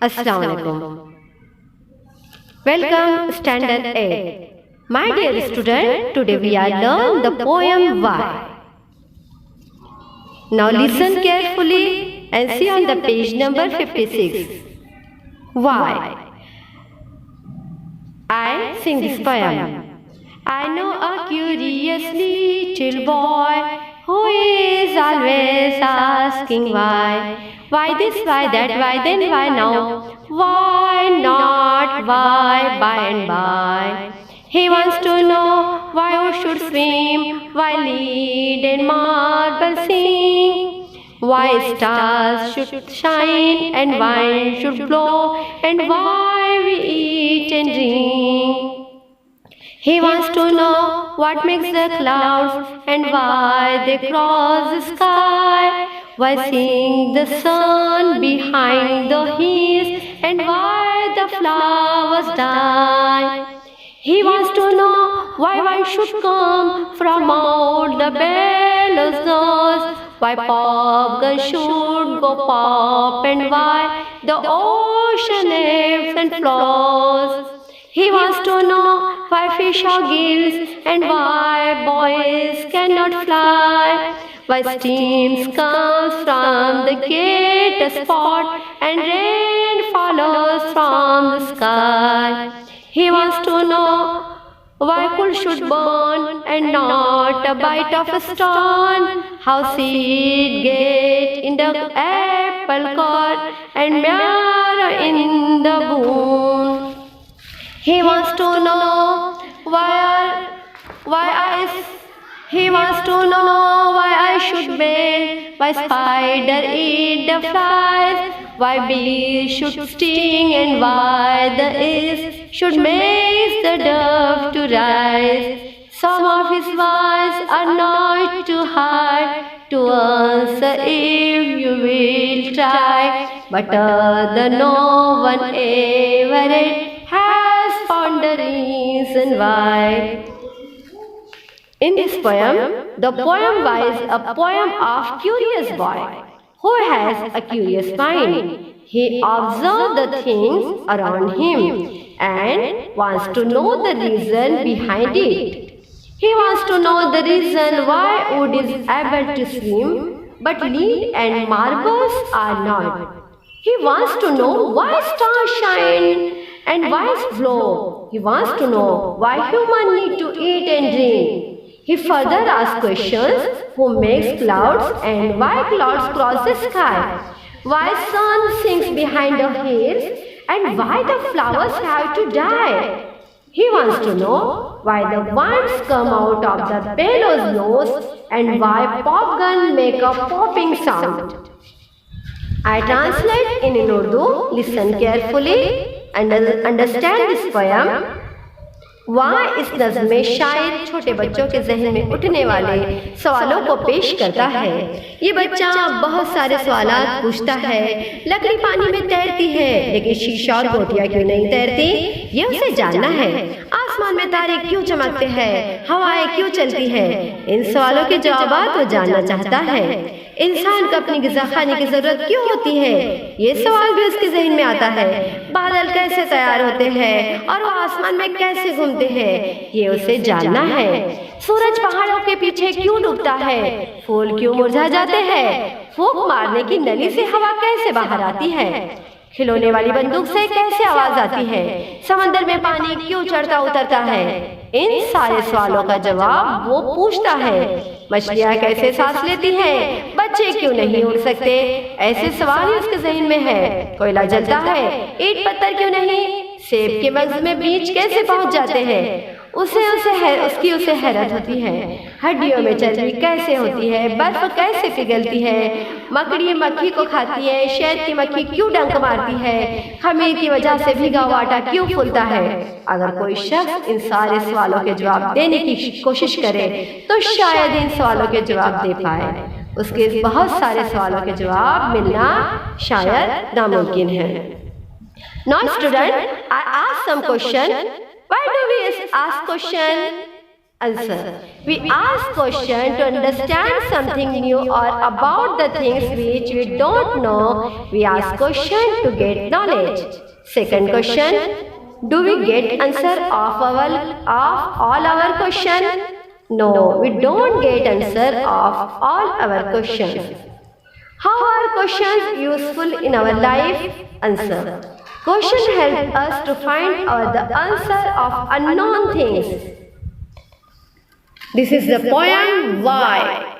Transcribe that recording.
Assalamu alaikum. Welcome Standard 8. My dear student, today we are learn the poem Why. Now listen carefully and see on the page number 56. Why? I sing this poem. I know a curious little boy who is always asking why. Why this, why that, why then, why now? Why not, why by and by? He wants to know why we should swim, why lead and marble sing, why stars should shine and wine should blow, and why we eat and drink. He wants to know what makes the clouds and why they cross the sky, why sing the sun behind the hills and why the flowers die. He wants to know why one should come from out the bellows nose, why pop gun should go pop and why the ocean ebbs and flows. He wants to know why fish have gills and why boys cannot fly, why steam comes from the greatest spot and rain follows from the sky. He wants to know why coal should burn and not a bite of a stone, how seed get in the apple core and marrow in the bone. He wants to know he wants to know why I should bathe, why spider eat the flies, why bees should sting and why the bees should make the dove to rise. Some of his whys are not too hard to answer if you will try, but other no one ever has found the reason why. In this poem, the poem Why is a poem of curious boy who has a curious mind. He observes the things around him and wants to know the reason behind it. He wants to know the reason why wood is able to swim, but lead and marbles are not. He wants to know why stars shine and why blow. He wants to know why humans need to eat and drink. He further asks questions: who makes clouds and why clouds cross the sky? Why sun sinks behind the hills and why the flowers have to die? He wants to know why the winds come out of the bellows nose and why pop gun make a popping sound. I translate in Urdu. Listen carefully and understand this poem. वहाँ इस नज़्म में शायर छोटे बच्चों के जहन में उठने वाले सवालों को पेश करता है। ये बच्चा बहुत सारे सवालात पूछता है। लकड़ी पानी में तैरती है लेकिन शीशा और गोटियाँ क्यों नहीं तैरती, ये उसे जानना है। आसमान में तारे क्यों चमकते हैं, हवाएं क्यों चलती है, इन सवालों के जवाब वो जानना चाहता है। इंसान को अपनी ग़िज़ा खाने की ज़रूरत क्यों होती है, ये सवाल भी उसके जहन में आता है। बादल कैसे तैयार होते हैं और वो आसमान में कैसे घूमते हैं, ये उसे जानना है। सूरज पहाड़ों के पीछे क्यों डूबता है, फूल क्यों मुरझा जाते हैं, फूंक मारने की नली से हवा कैसे बाहर आती है, खिलौने वाली बंदूक से कैसे आवाज आती है, समंदर में पानी क्यों चढ़ता उतरता है। इन सारे सवालों का जवाब वो पूछता है। मछलियाँ कैसे सांस लेती हैं, बच्चे क्यों नहीं उड़ सकते, ऐसे सवाल ही उसके जहन में है। कोयला जलता है, ईंट पत्थर क्यों नहीं, सेब के मगज में बीज कैसे पहुंच जाते हैं, उसे हैरत होती है। हड्डियों में चर्बी कैसे होती है, बर्फ कैसे पिघलती है, मकड़ी मक्खी को खाती है, शहद की मक्खी क्यों डंक मारती है, खमीर की वजह से भीगा हुआ आटा क्यों फूलता है। अगर कोई शख्स इन सारे सवालों के जवाब देने की कोशिश करे तो शायद इन सवालों के जवाब दे पाए। उसके बहुत सारे सवालों के जवाब मिलना शायद नामुमकिन है। Now student, I ask some question. Why do we ask question? Answer. We ask question to understand something new or about the things which we don't know. We ask question to get knowledge. Second question. Do we get answer of all our question? No, we don't get answer of all our questions. How are questions useful in our life? Answer. Questions help us to find the answer of unknown things. This is the poem Why.